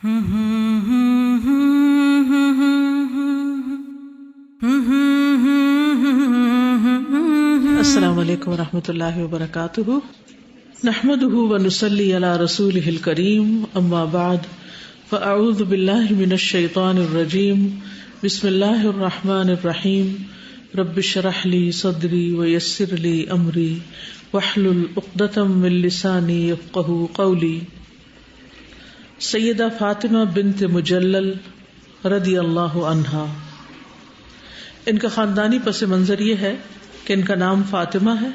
السلام علیکم ورحمۃ اللہ وبرکاتہ، نحمده ونصلی علی رسولہ الکریم، اما بعد فاعوذ باللہ من الشیطان الرجیم، بسم اللہ الرحمن الرحیم، رب اشرح لی صدری ویسر لی امری واحلل عقدۃ من لسانی یفقہوا قولی۔ سیدہ فاطمہ بنت مجلل رضی اللہ عنہا، ان کا خاندانی پس منظر یہ ہے کہ ان کا نام فاطمہ ہے،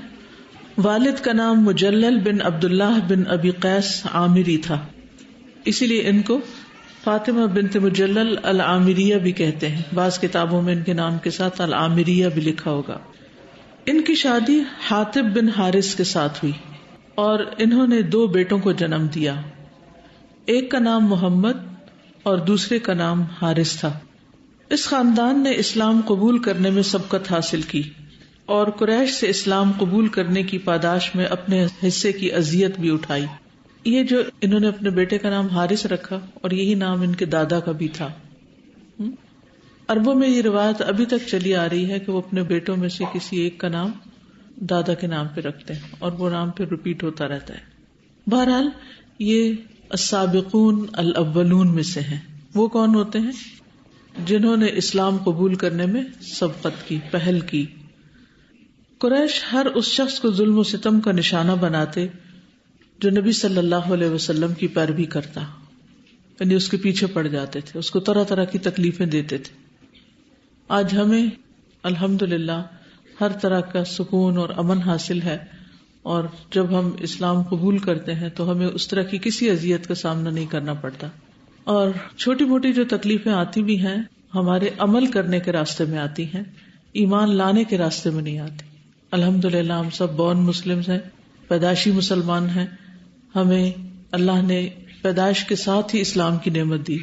والد کا نام مجلل بن عبداللہ بن ابی قیس عامری تھا، اسی لیے ان کو فاطمہ بنت مجلل العامریہ بھی کہتے ہیں۔ بعض کتابوں میں ان کے نام کے ساتھ العامریہ بھی لکھا ہوگا۔ ان کی شادی حاطب بن حارث کے ساتھ ہوئی اور انہوں نے 2 بیٹوں کو جنم دیا، ایک کا نام محمد اور دوسرے کا نام حارث تھا۔ اس خاندان نے اسلام قبول کرنے میں سبقت حاصل کی اور قریش سے اسلام قبول کرنے کی پاداش میں اپنے حصے کی اذیت بھی اٹھائی۔ یہ جو انہوں نے اپنے بیٹے کا نام حارث رکھا اور یہی نام ان کے دادا کا بھی تھا۔ عربوں میں یہ روایت ابھی تک چلی آ رہی ہے کہ وہ اپنے بیٹوں میں سے کسی ایک کا نام دادا کے نام پہ رکھتے ہیں اور وہ نام پھر ریپیٹ ہوتا رہتا ہے۔ بہرحال یہ السابقون الاولون میں سے ہیں۔ وہ کون ہوتے ہیں؟ جنہوں نے اسلام قبول کرنے میں سبقت کی، پہل کی۔ قریش ہر اس شخص کو ظلم و ستم کا نشانہ بناتے جو نبی صلی اللہ علیہ وسلم کی پیروی کرتا، یعنی اس کے پیچھے پڑ جاتے تھے، اس کو طرح طرح کی تکلیفیں دیتے تھے۔ آج ہمیں الحمدللہ ہر طرح کا سکون اور امن حاصل ہے، اور جب ہم اسلام قبول کرتے ہیں تو ہمیں اس طرح کی کسی اذیت کا سامنا نہیں کرنا پڑتا، اور چھوٹی موٹی جو تکلیفیں آتی بھی ہیں ہمارے عمل کرنے کے راستے میں آتی ہیں، ایمان لانے کے راستے میں نہیں آتی۔ الحمدللہ ہم سب بورن مسلمز ہیں، پیدائشی مسلمان ہیں، ہمیں اللہ نے پیدائش کے ساتھ ہی اسلام کی نعمت دی،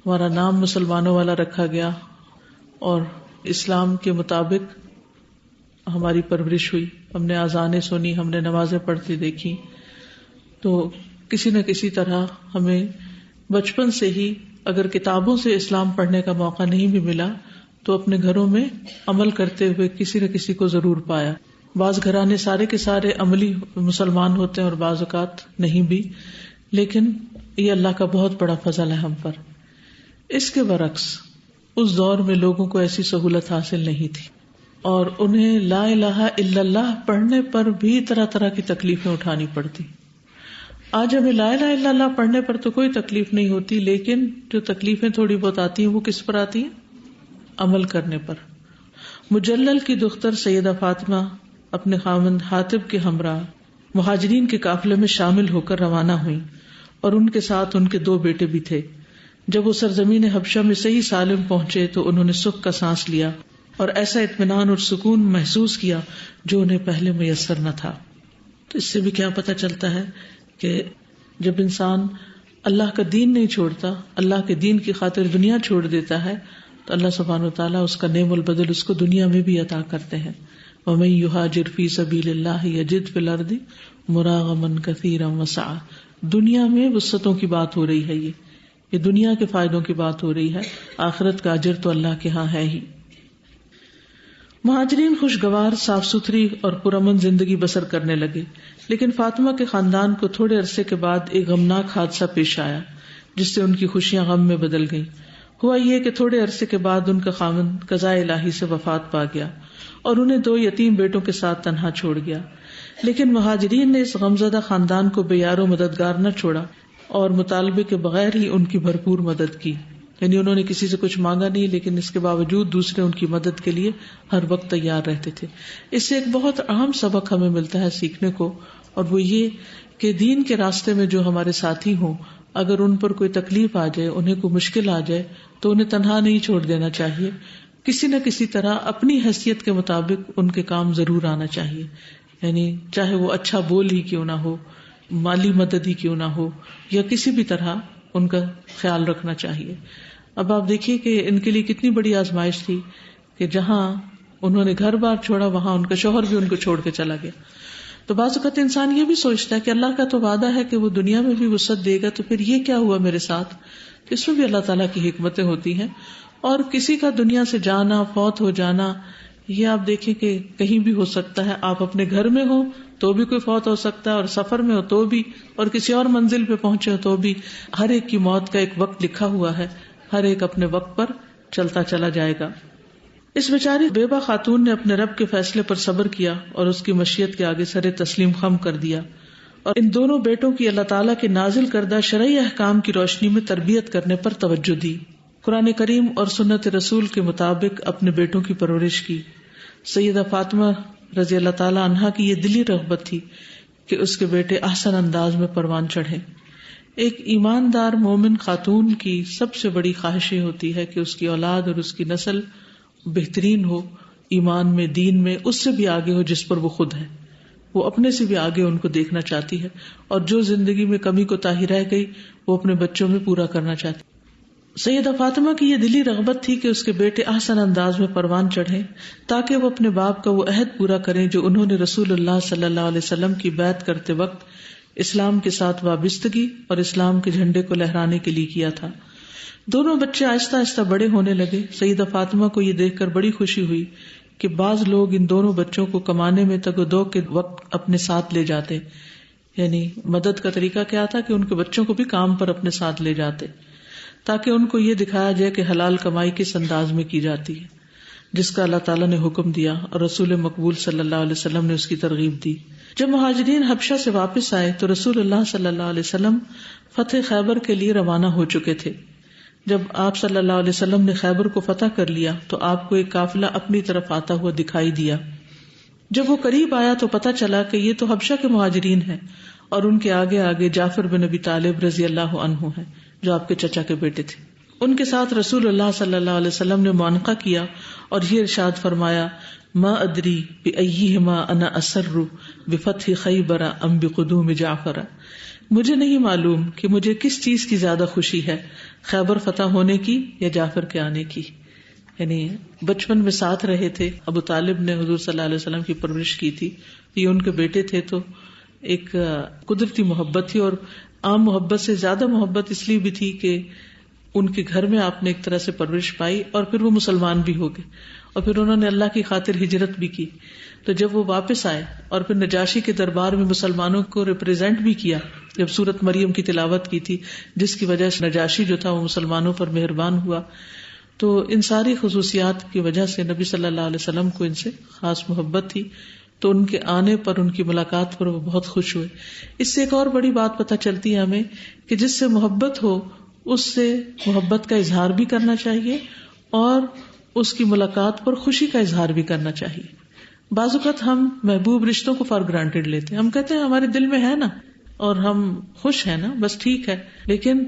ہمارا نام مسلمانوں والا رکھا گیا اور اسلام کے مطابق ہماری پرورش ہوئی، ہم نے اذانیں سنی، ہم نے نمازیں پڑھتی دیکھی۔ تو کسی نہ کسی طرح ہمیں بچپن سے ہی اگر کتابوں سے اسلام پڑھنے کا موقع نہیں بھی ملا تو اپنے گھروں میں عمل کرتے ہوئے کسی نہ کسی کو ضرور پایا۔ بعض گھرانے سارے کے سارے عملی مسلمان ہوتے ہیں اور بعض اوقات نہیں بھی، لیکن یہ اللہ کا بہت بڑا فضل ہے ہم پر۔ اس کے برعکس اس دور میں لوگوں کو ایسی سہولت حاصل نہیں تھی اور انہیں لا الہ الا اللہ پڑھنے پر بھی طرح طرح کی تکلیفیں اٹھانی پڑتی۔ آج ہمیں لا الہ الا اللہ پڑھنے پر تو کوئی تکلیف نہیں ہوتی، لیکن جو تکلیفیں تھوڑی بہت آتی ہیں وہ کس پر آتی ہیں؟ عمل کرنے پر۔ مجلل کی دختر سیدہ فاطمہ اپنے خاوند حاطب کے ہمراہ مہاجرین کے قافلے میں شامل ہو کر روانہ ہوئیں اور ان کے ساتھ ان کے 2 بیٹے بھی تھے۔ جب وہ سرزمین حبشہ میں صحیح سالم پہنچے تو انہوں نے سکھ کا سانس لیا اور ایسا اطمینان اور سکون محسوس کیا جو انہیں پہلے میسر نہ تھا۔ تو اس سے بھی کیا پتہ چلتا ہے کہ جب انسان اللہ کا دین نہیں چھوڑتا، اللہ کے دین کی خاطر دنیا چھوڑ دیتا ہے تو اللہ سبحانہ وتعالیٰ اس کا نعم البدل اس کو دنیا میں بھی عطا کرتے ہیں۔ وَمَن يُهَاجِرْ فِي سَبِيلِ اللَّهِ يَجِدْ فِي الْأَرْضِ مُرَاغَمًا كَثِيرًا وَسَعًا۔ دنیا میں وسعتوں کی بات ہو رہی ہے، یہ دنیا کے فائدوں کی بات ہو رہی ہے، آخرت کا اجر تو اللہ کے ہاں ہے ہی۔ مہاجرین خوشگوار، صاف ستھری اور پرامن زندگی بسر کرنے لگے، لیکن فاطمہ کے خاندان کو تھوڑے عرصے کے بعد ایک غمناک حادثہ پیش آیا جس سے ان کی خوشیاں غم میں بدل گئیں۔ ہوا یہ کہ تھوڑے عرصے کے بعد ان کا خاوند قضاء الہی سے وفات پا گیا اور انہیں 2 یتیم بیٹوں کے ساتھ تنہا چھوڑ گیا۔ لیکن مہاجرین نے اس غمزدہ خاندان کو بے یار و مددگار نہ چھوڑا اور مطالبے کے بغیر ہی ان کی بھرپور مدد کی، یعنی انہوں نے کسی سے کچھ مانگا نہیں، لیکن اس کے باوجود دوسرے ان کی مدد کے لیے ہر وقت تیار رہتے تھے۔ اس سے ایک بہت اہم سبق ہمیں ملتا ہے سیکھنے کو، اور وہ یہ کہ دین کے راستے میں جو ہمارے ساتھی ہوں، اگر ان پر کوئی تکلیف آ جائے، انہیں کوئی مشکل آ جائے تو انہیں تنہا نہیں چھوڑ دینا چاہیے، کسی نہ کسی طرح اپنی حیثیت کے مطابق ان کے کام ضرور آنا چاہیے، یعنی چاہے وہ اچھا بول ہی کیوں نہ ہو، مالی مدد ہی کیوں نہ ہو، یا کسی بھی طرح ان کا خیال رکھنا چاہیے۔ اب آپ دیکھیے کہ ان کے لیے کتنی بڑی آزمائش تھی کہ جہاں انہوں نے گھر بار چھوڑا وہاں ان کا شوہر بھی ان کو چھوڑ کے چلا گیا۔ تو بعض اوقات انسان یہ بھی سوچتا ہے کہ اللہ کا تو وعدہ ہے کہ وہ دنیا میں بھی وسعت دے گا، تو پھر یہ کیا ہوا میرے ساتھ؟ اس میں بھی اللہ تعالیٰ کی حکمتیں ہوتی ہیں. اور کسی کا دنیا سے جانا، فوت ہو جانا، یہ آپ دیکھیں کہ کہیں بھی ہو سکتا ہے. آپ اپنے گھر میں ہو تو بھی کوئی فوت ہو سکتا ہے، اور سفر میں ہو تو بھی، اور کسی اور منزل پہ پہنچے ہو تو بھی. ہر ایک کی موت کا ایک وقت لکھا ہوا ہے، ہر ایک اپنے وقت پر چلتا چلا جائے گا. اس بیچاری بیوہ خاتون نے اپنے رب کے فیصلے پر صبر کیا اور اس کی مشیت کے آگے سر تسلیم خم کر دیا، اور ان دونوں بیٹوں کی اللہ تعالیٰ کے نازل کردہ شرعی احکام کی روشنی میں تربیت کرنے پر توجہ دی. قرآن کریم اور سنت رسول کے مطابق اپنے بیٹوں کی پرورش کی. سیدہ فاطمہ رضی اللہ تعالیٰ عنہا کی یہ دلی رغبت تھی کہ اس کے بیٹے احسن انداز میں پروان چڑھیں. ایک ایماندار مومن خاتون کی سب سے بڑی خواہش یہ ہوتی ہے کہ اس کی اولاد اور اس کی نسل بہترین ہو، ایمان میں، دین میں، اس سے بھی آگے ہو جس پر وہ خود ہے. وہ اپنے سے بھی آگے ان کو دیکھنا چاہتی ہے، اور جو زندگی میں کمی کوتاہی رہ گئی وہ اپنے بچوں میں پورا کرنا چاہتی. سیدہ فاطمہ کی یہ دلی رغبت تھی کہ اس کے بیٹے احسن انداز میں پروان چڑھیں تاکہ وہ اپنے باپ کا وہ عہد پورا کریں جو انہوں نے رسول اللہ صلی اللہ علیہ وسلم کی بیعت کرتے وقت اسلام کے ساتھ وابستگی اور اسلام کے جھنڈے کو لہرانے کے لیے کیا تھا. دونوں بچے آہستہ آہستہ بڑے ہونے لگے. سیدہ فاطمہ کو یہ دیکھ کر بڑی خوشی ہوئی کہ بعض لوگ ان دونوں بچوں کو کمانے میں تگ و دو کے وقت اپنے ساتھ لے جاتے. یعنی مدد کا طریقہ کیا تھا کہ ان کے بچوں کو بھی کام پر اپنے ساتھ لے جاتے تاکہ ان کو یہ دکھایا جائے کہ حلال کمائی کس انداز میں کی جاتی ہے، جس کا اللہ تعالیٰ نے حکم دیا اور رسول مقبول صلی اللہ علیہ وسلم نے اس کی ترغیب دی. جب مہاجرین حبشہ سے واپس آئے تو رسول اللہ صلی اللہ علیہ وسلم فتح خیبر کے لیے روانہ ہو چکے تھے. جب آپ صلی اللہ علیہ وسلم نے خیبر کو فتح کر لیا تو آپ کو ایک قافلہ اپنی طرف آتا ہوا دکھائی دیا. جب وہ قریب آیا تو پتہ چلا کہ یہ تو حبشہ کے مہاجرین ہیں، اور ان کے آگے آگے جعفر بن ابی طالب رضی اللہ عنہ ہیں جو آپ کے چچا کے بیٹے تھے. ان کے ساتھ رسول اللہ صلی اللہ علیہ وسلم نے معانقہ کیا اور یہ ارشاد فرمایا: ما ادری بأیہما انا اسر بفتح خیبر ام بقدوم جعفر. مجھے نہیں معلوم کہ مجھے کس چیز کی زیادہ خوشی ہے، خیبر فتح ہونے کی یا جعفر کے آنے کی. یعنی بچپن میں ساتھ رہے تھے. ابو طالب نے حضور صلی اللہ علیہ وسلم کی پرورش کی تھی، یہ ان کے بیٹے تھے، تو ایک قدرتی محبت تھی، اور عام محبت سے زیادہ محبت اس لیے بھی تھی کہ ان کے گھر میں آپ نے ایک طرح سے پرورش پائی، اور پھر وہ مسلمان بھی ہو گئے، اور پھر انہوں نے اللہ کی خاطر ہجرت بھی کی. تو جب وہ واپس آئے اور پھر نجاشی کے دربار میں مسلمانوں کو ریپرزینٹ بھی کیا، جب سورت مریم کی تلاوت کی تھی جس کی وجہ سے نجاشی جو تھا وہ مسلمانوں پر مہربان ہوا، تو ان ساری خصوصیات کی وجہ سے نبی صلی اللہ علیہ وسلم کو ان سے خاص محبت تھی. تو ان کے آنے پر، ان کی ملاقات پر وہ بہت خوش ہوئے. اس سے ایک اور بڑی بات پتہ چلتی ہے ہمیں کہ جس سے محبت ہو اس سے محبت کا اظہار بھی کرنا چاہیے اور اس کی ملاقات پر خوشی کا اظہار بھی کرنا چاہیے. بعض اوقات ہم محبوب رشتوں کو فار گرانٹیڈ لیتے ہیں. ہم کہتے ہیں ہمارے دل میں ہے نا اور ہم خوش ہیں نا، بس ٹھیک ہے. لیکن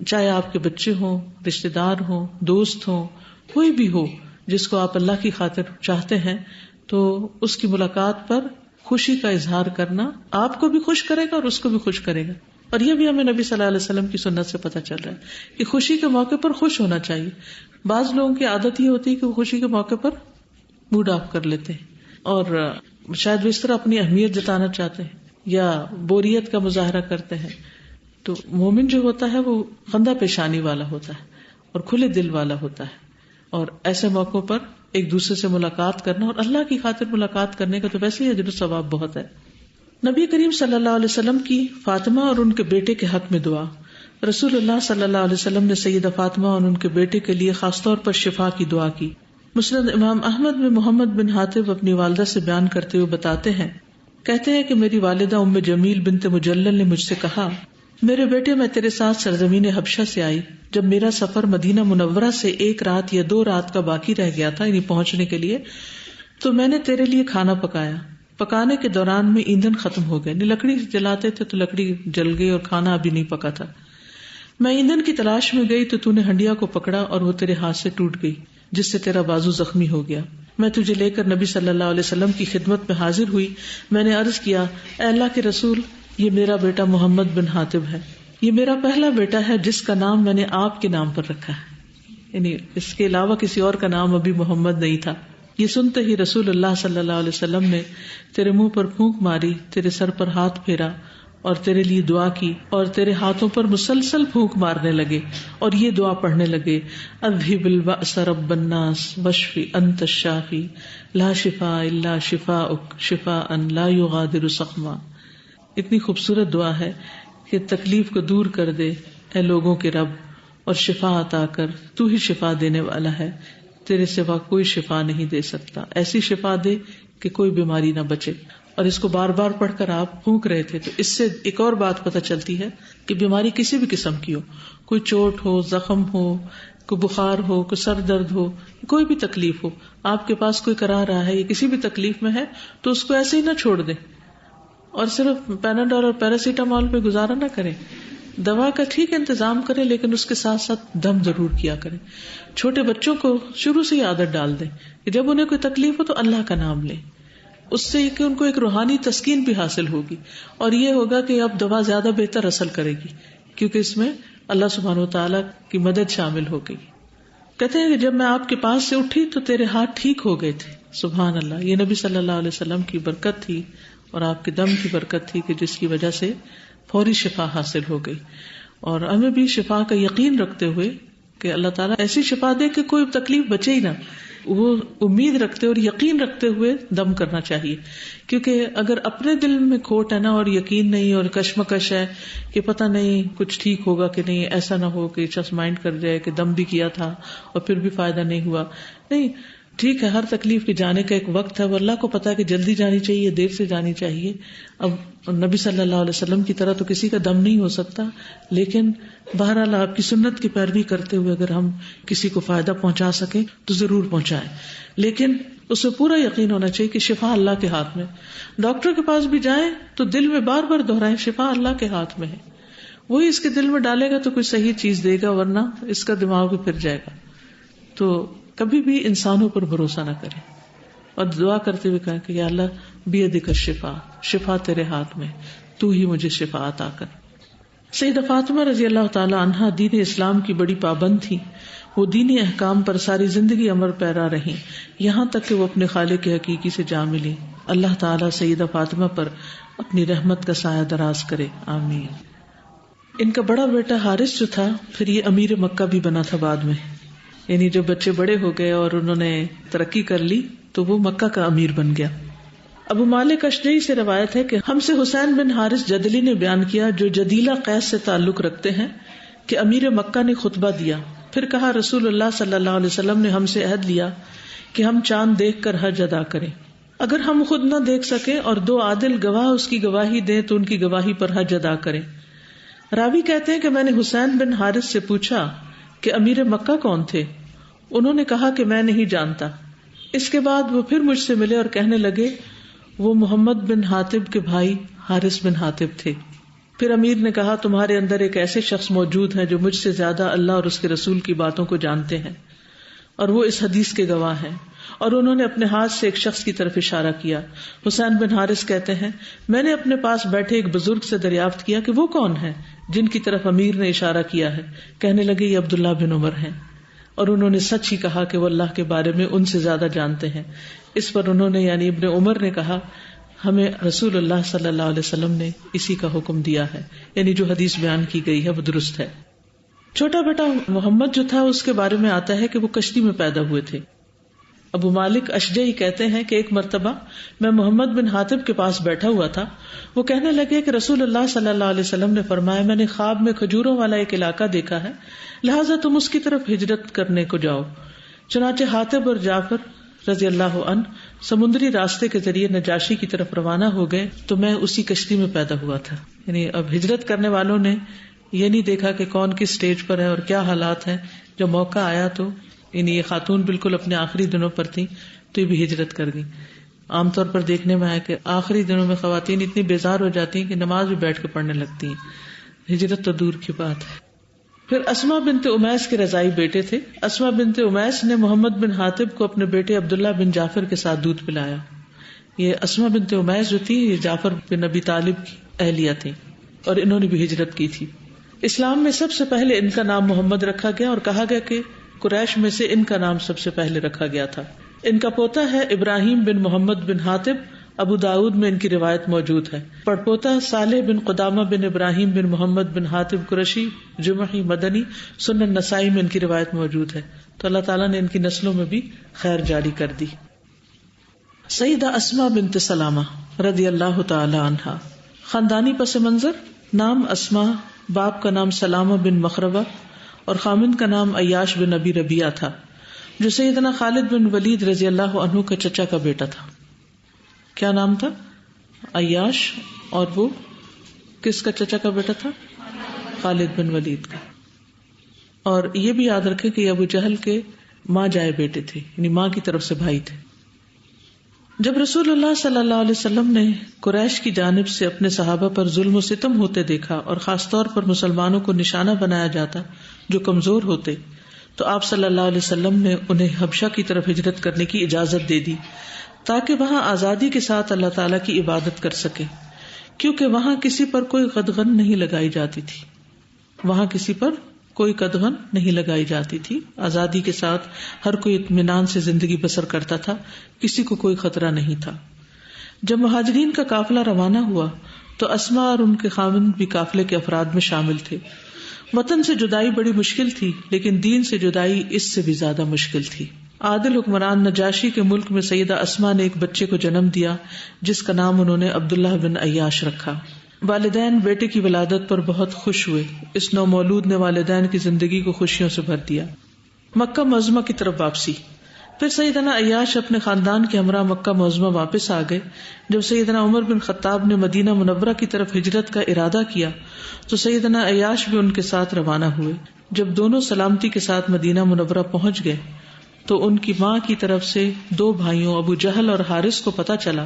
چاہے آپ کے بچے ہوں، رشتے دار ہوں، دوست ہوں، کوئی بھی ہو جس کو آپ اللہ کی خاطر چاہتے ہیں، تو اس کی ملاقات پر خوشی کا اظہار کرنا آپ کو بھی خوش کرے گا اور اس کو بھی خوش کرے گا. اور یہ بھی ہمیں نبی صلی اللہ علیہ وسلم کی سنت سے پتہ چل رہا ہے کہ خوشی کے موقع پر خوش ہونا چاہیے. بعض لوگوں کی عادت یہ ہوتی ہے کہ وہ خوشی کے موقع پر موڈ آف کر لیتے ہیں، اور شاید وہ اس طرح اپنی اہمیت جتانا چاہتے ہیں یا بوریت کا مظاہرہ کرتے ہیں. تو مومن جو ہوتا ہے وہ خندہ پیشانی والا ہوتا ہے اور کھلے دل والا ہوتا ہے، اور ایسے موقعوں پر ایک دوسرے سے ملاقات کرنا اور اللہ کی خاطر ملاقات کرنے کا تو ویسے ہی اجر و ثواب بہت ہے. نبی کریم صلی اللہ علیہ وسلم کی فاطمہ اور ان کے بیٹے کے حق میں دعا. رسول اللہ صلی اللہ علیہ وسلم نے سیدہ فاطمہ اور ان کے بیٹے کے لیے خاص طور پر شفا کی دعا کی. مسند امام احمد میں محمد بن حاتب اپنی والدہ سے بیان کرتے ہوئے بتاتے ہیں، کہتے ہیں کہ میری والدہ ام جمیل بنت مجلل نے مجھ سے کہا، میرے بیٹے میں تیرے ساتھ سرزمین حبشہ سے آئی. جب میرا سفر مدینہ منورہ سے 1 رات یا 2 رات کا باقی رہ گیا تھا، یعنی پہنچنے کے لیے، تو میں نے تیرے لیے کھانا پکایا. پکانے کے دوران میں ایندھن ختم ہو گئے، لکڑی جلاتے تھے تو لکڑی جل گئی اور کھانا ابھی نہیں پکا تھا. میں ایندھن کی تلاش میں گئی تو نے ہنڈیا کو پکڑا اور وہ تیرے ہاتھ سے ٹوٹ گئی، جس سے تیرا بازو زخمی ہو گیا. میں تجھے لے کر نبی صلی اللہ علیہ وسلم کی خدمت میں حاضر ہوئی. میں نے عرض کیا، اے اللہ کے رسول، یہ میرا بیٹا محمد بن حاتب ہے. یہ میرا پہلا بیٹا ہے جس کا نام میں نے آپ کے نام پر رکھا ہے. یعنی اس کے علاوہ کسی اور کا نام ابھی محمد نہیں تھا. یہ سنتے ہی رسول اللہ صلی اللہ علیہ وسلم نے تیرے منہ پر پھونک ماری، تیرے سر پر ہاتھ پھیرا اور تیرے لیے دعا کی، اور تیرے ہاتھوں پر مسلسل پھونک مارنے لگے اور یہ دعا پڑھنے لگے، اذھب البأس رب الناس واشف انت الشافی لا شفاء الا شفاؤک شفاء لا یغادر سقما۔ اتنی خوبصورت دعا ہے کہ تکلیف کو دور کر دے اے لوگوں کے رب، اور شفا عطا کر، تو ہی شفا دینے والا ہے، تیرے سوا کوئی شفا نہیں دے سکتا، ایسی شفا دے کہ کوئی بیماری نہ بچے۔ اور اس کو بار بار پڑھ کر آپ پھونک رہے تھے، تو اس سے ایک اور بات پتہ چلتی ہے کہ بیماری کسی بھی قسم کی ہو، کوئی چوٹ ہو، زخم ہو، کوئی بخار ہو، کوئی سر درد ہو، کوئی بھی تکلیف ہو، آپ کے پاس کوئی کرا رہا ہے یا کسی بھی تکلیف میں ہے تو اس کو ایسے ہی نہ چھوڑ دیں اور صرف پیناڈول اور پیراسیٹامول پہ گزارا نہ کریں۔ دوا کا ٹھیک انتظام کریں، لیکن اس کے ساتھ ساتھ دم ضرور کیا کریں۔ چھوٹے بچوں کو شروع سے ہی عادت ڈال دیں کہ جب انہیں کوئی تکلیف ہو تو اللہ کا نام لیں، اس سے کہ ان کو ایک روحانی تسکین بھی حاصل ہوگی، اور یہ ہوگا کہ اب دوا زیادہ بہتر اثر کرے گی کیونکہ اس میں اللہ سبحانہ و تعالیٰ کی مدد شامل ہو گئی۔ کہتے ہیں کہ جب میں آپ کے پاس سے اٹھی تو تیرے ہاتھ ٹھیک ہو گئے تھے۔ سبحان اللہ، یہ نبی صلی اللہ علیہ وسلم کی برکت تھی اور آپ کے دم کی برکت تھی کہ جس کی وجہ سے فوری شفا حاصل ہو گئی۔ اور ہمیں بھی شفا کا یقین رکھتے ہوئے کہ اللہ تعالیٰ ایسی شفا دے کہ کوئی تکلیف بچے ہی نہ، وہ امید رکھتے اور یقین رکھتے ہوئے دم کرنا چاہیے، کیونکہ اگر اپنے دل میں کھوٹ ہے نا اور یقین نہیں اور کشمکش ہے کہ پتہ نہیں کچھ ٹھیک ہوگا کہ نہیں، ایسا نہ ہو کہ شخص مائنڈ کر جائے کہ دم بھی کیا تھا اور پھر بھی فائدہ نہیں ہوا۔ نہیں، ٹھیک ہے، ہر تکلیف کے جانے کا ایک وقت ہے، وہ اللہ کو پتا ہے کہ جلدی جانی چاہیے، دیر سے جانی چاہیے۔ اب نبی صلی اللہ علیہ وسلم کی طرح تو کسی کا دم نہیں ہو سکتا، لیکن بہرحال آپ کی سنت کی پیروی کرتے ہوئے اگر ہم کسی کو فائدہ پہنچا سکیں تو ضرور پہنچائیں، لیکن اسے پورا یقین ہونا چاہیے کہ شفا اللہ کے ہاتھ میں۔ ڈاکٹر کے پاس بھی جائیں تو دل میں بار بار دہرائیں شفا اللہ کے ہاتھ میں ہے، وہی اس کے دل میں ڈالے گا تو کوئی صحیح چیز دے گا، ورنہ اس کا دماغ بھی پھر جائے گا۔ تو کبھی بھی انسانوں پر بھروسہ نہ کریں اور دعا کرتے ہوئے کہیں کہ یا اللہ بیدک الشفا، شفا تیرے ہاتھ میں، تو ہی مجھے شفا عطا کر۔ سیدہ فاطمہ رضی اللہ تعالی عنہا دین اسلام کی بڑی پابند تھی، وہ دینی احکام پر ساری زندگی عمل پیرا رہیں، یہاں تک کہ وہ اپنے خالق حقیقی سے جا ملی۔ اللہ تعالیٰ سیدہ فاطمہ پر اپنی رحمت کا سایہ دراز کرے، آمین۔ ان کا بڑا بیٹا حارث جو تھا، پھر یہ امیر مکہ بھی بنا تھا بعد میں، یعنی جب بچے بڑے ہو گئے اور انہوں نے ترقی کر لی تو وہ مکہ کا امیر بن گیا۔ ابو مالک اشجعی سے روایت ہے کہ ہم سے حسین بن حارث جدلی نے بیان کیا، جو جدیلہ قیس سے تعلق رکھتے ہیں، کہ امیر مکہ نے خطبہ دیا، پھر کہا رسول اللہ صلی اللہ علیہ وسلم نے ہم سے عہد لیا کہ ہم چاند دیکھ کر حج ادا کریں، اگر ہم خود نہ دیکھ سکیں اور 2 عادل گواہ اس کی گواہی دیں تو ان کی گواہی پر حج ادا کریں۔ راوی کہتے ہیں کہ میں نے حسین بن حارث سے پوچھا کہ امیر مکہ کون تھے؟ انہوں نے کہا کہ میں نہیں جانتا۔ اس کے بعد وہ پھر مجھ سے ملے اور کہنے لگے وہ محمد بن حاتب کے بھائی حارث بن حاتب تھے۔ پھر امیر نے کہا تمہارے اندر ایک ایسے شخص موجود ہے جو مجھ سے زیادہ اللہ اور اس کے رسول کی باتوں کو جانتے ہیں، اور وہ اس حدیث کے گواہ ہیں۔ اور انہوں نے اپنے ہاتھ سے ایک شخص کی طرف اشارہ کیا۔ حسین بن حارث کہتے ہیں میں نے اپنے پاس بیٹھے ایک بزرگ سے دریافت کیا کہ وہ کون ہے جن کی طرف امیر نے اشارہ کیا ہے؟ کہنے لگے یہ عبداللہ بن عمر ہیں، اور انہوں نے سچ ہی کہا کہ وہ اللہ کے بارے میں ان سے زیادہ جانتے ہیں۔ اس پر انہوں نے یعنی ابن عمر نے کہا ہمیں رسول اللہ صلی اللہ علیہ وسلم نے اسی کا حکم دیا ہے، یعنی جو حدیث بیان کی گئی ہے وہ درست ہے۔ چھوٹا بیٹا محمد جو تھا اس کے بارے میں آتا ہے کہ وہ کشتی میں پیدا ہوئے تھے۔ ابو مالک اشجعی کہتے ہیں کہ ایک مرتبہ میں محمد بن حاتب کے پاس بیٹھا ہوا تھا، وہ کہنے لگے کہ رسول اللہ صلی اللہ علیہ وسلم نے فرمایا میں نے خواب میں کھجوروں والا ایک علاقہ دیکھا ہے، لہٰذا تم اس کی طرف ہجرت کرنے کو جاؤ۔ چنانچہ حاتب اور جعفر رضی اللہ عنہ سمندری راستے کے ذریعے نجاشی کی طرف روانہ ہو گئے تو میں اسی کشتی میں پیدا ہوا تھا۔ یعنی اب ہجرت کرنے والوں نے یہ نہیں دیکھا کہ کون کس سٹیج پر ہے اور کیا حالات ہیں، جب موقع آیا تو یعنی یہ خاتون بالکل اپنے آخری دنوں پر تھی تو یہ بھی ہجرت کر گئی۔ عام طور پر دیکھنے میں آیا کہ آخری دنوں میں خواتین اتنی بیزار ہو جاتی ہیں کہ نماز بھی بیٹھ کے پڑھنے لگتی ہیں، ہجرت تو دور کی بات ہے۔ پھر اسما بنت امیس کے رضائی بیٹے تھے۔ اسما بنت امیس نے محمد بن حاتب کو اپنے بیٹے عبداللہ بن جعفر کے ساتھ دودھ پلایا۔ یہ اسما بنت امیس جو تھی یہ جعفر بن ابی طالب کی اہلیہ تھی اور انہوں نے بھی ہجرت کی تھی۔ اسلام میں سب سے پہلے ان کا نام محمد رکھا گیا اور کہا گیا کہ قریش میں سے ان کا نام سب سے پہلے رکھا گیا تھا۔ ان کا پوتا ہے ابراہیم بن محمد بن حاتب، ابو داود میں ان کی روایت موجود ہے. پڑپوتا صالح بن قدامہ بن ابراہیم بن محمد بن حاتب قرشی جمحی مدنی، سنن نسائی میں ان کی روایت موجود ہے. تو اللہ تعالیٰ نے ان کی نسلوں میں بھی خیر جاری کر دی. سیدہ اسماء بنت سلامہ رضی اللہ تعالی عنہا، خاندانی پس منظر: نام اسماء، باپ کا نام سلامہ بن مخربہ اور خامند کا نام عیاش بن ابی ربیعہ تھا، جو سیدنا خالد بن ولید رضی اللہ عنہ کا چچا کا بیٹا تھا. کیا نام تھا؟ عیاش. اور وہ کس کا چچا کا بیٹا تھا؟ خالد بن ولید کا. اور یہ بھی یاد رکھیں کہ ابو جہل کے ماں جائے بیٹے تھے، یعنی ماں کی طرف سے بھائی تھے. جب رسول اللہ صلی اللہ علیہ وسلم نے قریش کی جانب سے اپنے صحابہ پر ظلم و ستم ہوتے دیکھا اور خاص طور پر مسلمانوں کو نشانہ بنایا جاتا جو کمزور ہوتے، تو آپ صلی اللہ علیہ وسلم نے انہیں حبشہ کی طرف ہجرت کرنے کی اجازت دے دی تاکہ وہاں آزادی کے ساتھ اللہ تعالیٰ کی عبادت کر سکے، کیونکہ وہاں کسی پر کوئی قدغن نہیں لگائی جاتی تھی. وہاں کسی پر کوئی قدغن نہیں لگائی جاتی تھی. آزادی کے ساتھ ہر کوئی اطمینان سے زندگی بسر کرتا تھا، کسی کو کوئی خطرہ نہیں تھا. جب مہاجرین کا قافلہ روانہ ہوا تو اسماء اور ان کے خاوند بھی قافلے کے افراد میں شامل تھے. وطن سے جدائی بڑی مشکل تھی، لیکن دین سے جدائی اس سے بھی زیادہ مشکل تھی. عادل حکمران نجاشی کے ملک میں سیدہ اسماء نے ایک بچے کو جنم دیا جس کا نام انہوں نے عبداللہ بن عیاش رکھا. والدین بیٹے کی ولادت پر بہت خوش ہوئے. اس نومولود نے والدین کی زندگی کو خوشیوں سے بھر دیا. مکہ معظمہ کی طرف واپسی. پھر سیدنا عیاش اپنے خاندان کے ہمراہ مکہ معظمہ واپس آ گئے. جب سیدنا عمر بن خطاب نے مدینہ منورہ کی طرف ہجرت کا ارادہ کیا تو سیدنا عیاش بھی ان کے ساتھ روانہ ہوئے. جب دونوں سلامتی کے ساتھ مدینہ منورہ پہنچ گئے تو ان کی ماں کی طرف سے 2 بھائیوں ابو جہل اور حارث کو پتہ چلا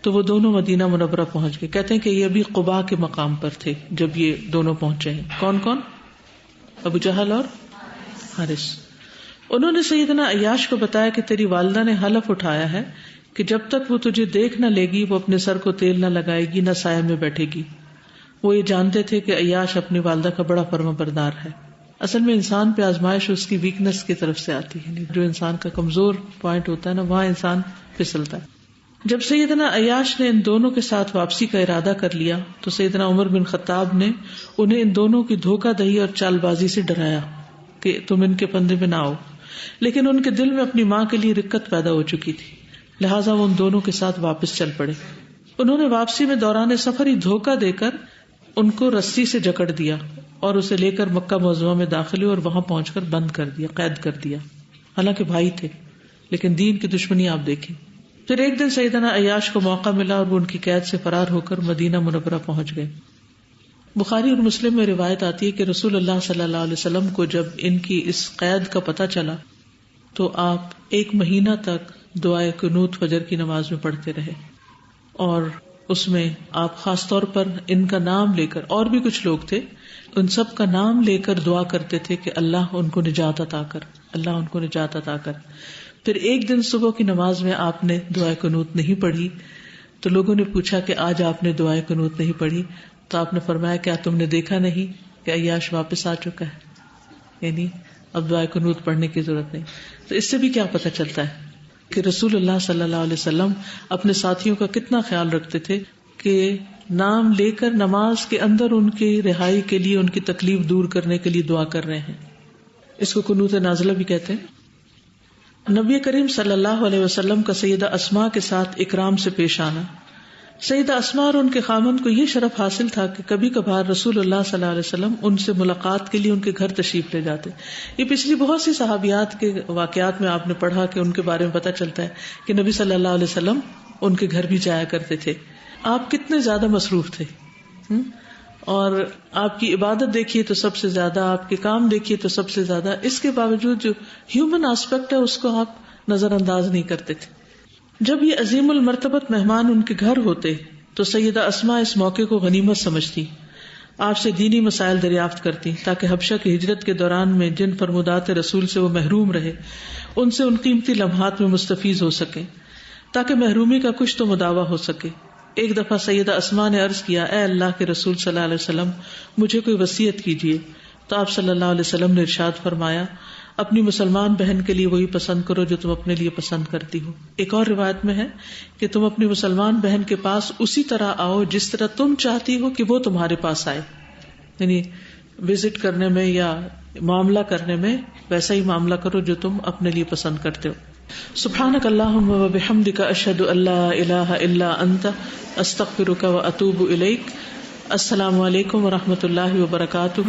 تو وہ دونوں مدینہ منورہ پہنچ گئے. کہتے ہیں کہ یہ ابھی قباء کے مقام پر تھے جب یہ دونوں پہنچے ہیں. کون کون؟ ابو جہل اور حارث. انہوں نے سیدنا عیاش کو بتایا کہ تیری والدہ نے حلف اٹھایا ہے کہ جب تک وہ تجھے دیکھ نہ لے گی وہ اپنے سر کو تیل نہ لگائے گی نہ سائے میں بیٹھے گی. وہ یہ جانتے تھے کہ عیاش اپنی والدہ کا بڑا فرما بردار ہے. اصل میں انسان پہ آزمائش اس کی ویکنس کی طرف سے آتی ہے، جو انسان کا کمزور پوائنٹ ہوتا ہے نا وہاں انسان پھسلتا ہے. جب سیدنا عیاش نے ان دونوں کے ساتھ واپسی کا ارادہ کر لیا تو سیدنا عمر بن خطاب نے انہیں ان دونوں کی دھوکہ دہی اور چال بازی سے ڈرایا کہ تم ان کے پندے میں نہ آؤ، لیکن ان کے دل میں اپنی ماں کے لیے رکت پیدا ہو چکی تھی، لہٰذا وہ ان دونوں کے ساتھ واپس چل پڑے. انہوں نے واپسی میں دوران سفر ہی دھوکہ دے کر ان کو رسی سے جکڑ دیا اور اسے لے کر مکہ معظمہ میں داخل ہوئے اور وہاں پہنچ کر بند کر دیا، قید کر دیا. حالانکہ بھائی تھے لیکن دین کی دشمنی آپ دیکھیں. پھر ایک دن سیدنا عیاش کو موقع ملا اور وہ ان کی قید سے فرار ہو کر مدینہ منورہ پہنچ گئے. بخاری اور مسلم میں روایت آتی ہے کہ رسول اللہ صلی اللہ علیہ وسلم کو جب ان کی اس قید کا پتہ چلا تو آپ 1 مہینہ تک دعائے قنوت فجر کی نماز میں پڑھتے رہے، اور اس میں آپ خاص طور پر ان کا نام لے کر، اور بھی کچھ لوگ تھے، ان سب کا نام لے کر دعا کرتے تھے کہ اللہ ان کو نجات عطا کر، اللہ ان کو نجات عطا کر. پھر ایک دن صبح کی نماز میں آپ نے دعائے قنوت نہیں پڑھی تو لوگوں نے پوچھا کہ آج آپ نے دعائے قنوت نہیں پڑھی، تو آپ نے فرمایا کیا تم نے دیکھا نہیں کہ عیاش واپس آ چکا ہے، یعنی اب دعائے قنوت پڑھنے کی ضرورت نہیں. تو اس سے بھی کیا پتہ چلتا ہے کہ رسول اللہ صلی اللہ علیہ وسلم اپنے ساتھیوں کا کتنا خیال رکھتے تھے کہ نام لے کر نماز کے اندر ان کی رہائی کے لیے، ان کی تکلیف دور کرنے کے لیے دعا کر رہے ہیں. اس کو قنوت نازلہ بھی کہتے ہیں. نبی کریم صلی اللہ علیہ وسلم کا سیدہ اسماء کے ساتھ اکرام سے پیش آنا. سیدہ اسماء اور ان کے خاوند کو یہ شرف حاصل تھا کہ کبھی کبھار رسول اللہ صلی اللہ علیہ وسلم ان سے ملاقات کے لیے ان کے گھر تشریف لے جاتے. یہ پچھلی بہت سی صحابیات کے واقعات میں آپ نے پڑھا کہ ان کے بارے میں پتہ چلتا ہے کہ نبی صلی اللہ علیہ وسلم ان کے گھر بھی جایا کرتے تھے. آپ کتنے زیادہ مصروف تھے، اور آپ کی عبادت دیکھیے تو سب سے زیادہ، آپ کے کام دیکھیے تو سب سے زیادہ. اس کے باوجود جو ہیومن آسپیکٹ ہے اس کو آپ نظر انداز نہیں کرتے تھے. جب یہ عظیم المرتبت مہمان ان کے گھر ہوتے تو سیدہ اسماء اس موقع کو غنیمت سمجھتی، آپ سے دینی مسائل دریافت کرتی تاکہ حبشہ کی ہجرت کے دوران میں جن فرمودات رسول سے وہ محروم رہے ان سے ان قیمتی لمحات میں مستفیض ہو سکے، تاکہ محرومی کا کچھ تو مداوع ہو سکے. ایک دفعہ سیدہ اسماء نے عرض کیا، اے اللہ کے رسول صلی اللہ علیہ وسلم، مجھے کوئی وصیت کیجیے. تو آپ صلی اللہ علیہ وسلم نے ارشاد فرمایا، اپنی مسلمان بہن کے لیے وہی پسند کرو جو تم اپنے لیے پسند کرتی ہو. ایک اور روایت میں ہے کہ تم اپنی مسلمان بہن کے پاس اسی طرح آؤ جس طرح تم چاہتی ہو کہ وہ تمہارے پاس آئے. یعنی وزٹ کرنے میں یا معاملہ کرنے میں ویسا ہی معاملہ کرو جو تم اپنے لیے پسند کرتے ہو. سبحانک اللہم و بحمدک اشہد ان لا الہ الا انت استغفرک و اتوب الیک. السلام علیکم و رحمۃ اللہ وبرکاتہ.